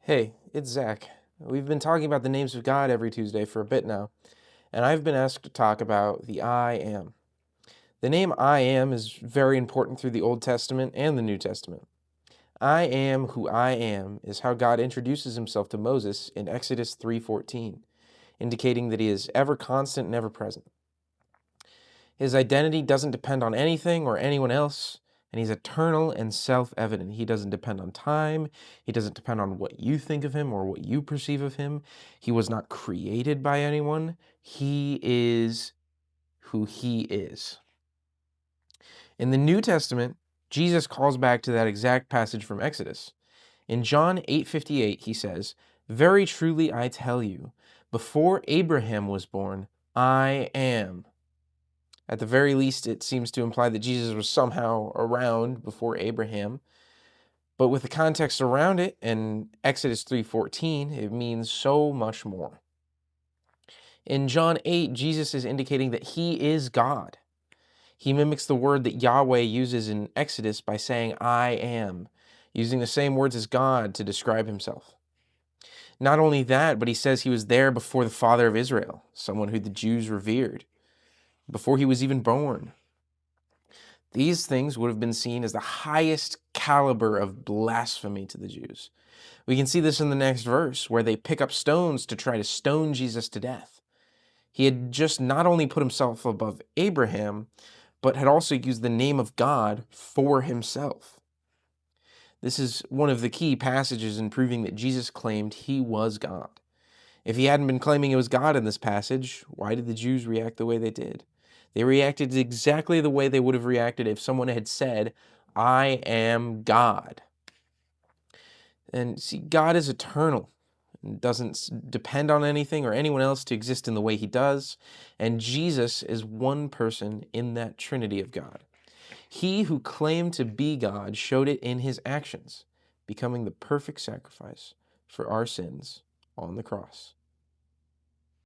Hey, it's Zach. We've been talking about the names of God every Tuesday for a bit now, and I've been asked to talk about the I Am. The name I Am is very important through the Old Testament and the New Testament. I am who I am is how God introduces himself to Moses in Exodus 3:14, indicating that he is ever constant and ever present. His identity doesn't depend on anything or anyone else, and he's eternal and self-evident. He doesn't depend on time. He doesn't depend on what you think of him or what you perceive of him. He was not created by anyone. He is who he is. In the New Testament, Jesus calls back to that exact passage from Exodus. In John 8:58, he says, "Very truly I tell you, before Abraham was born, I am." At the very least, it seems to imply that Jesus was somehow around before Abraham. But with the context around it in Exodus 3:14, it means so much more. In John 8, Jesus is indicating that he is God. He mimics the word that Yahweh uses in Exodus by saying, I am, using the same words as God to describe himself. Not only that, but he says he was there before the father of Israel, someone who the Jews revered, before he was even born. These things would have been seen as the highest caliber of blasphemy to the Jews. We can see this in the next verse, where they pick up stones to try to stone Jesus to death. He had just not only put himself above Abraham, but had also used the name of God for himself. This is one of the key passages in proving that Jesus claimed he was God. If he hadn't been claiming he was God in this passage, why did the Jews react the way they did? They reacted exactly the way they would have reacted if someone had said, I am God. And see, God is eternal and doesn't depend on anything or anyone else to exist in the way he does. And Jesus is one person in that Trinity of God. He who claimed to be God showed it in his actions, becoming the perfect sacrifice for our sins on the cross.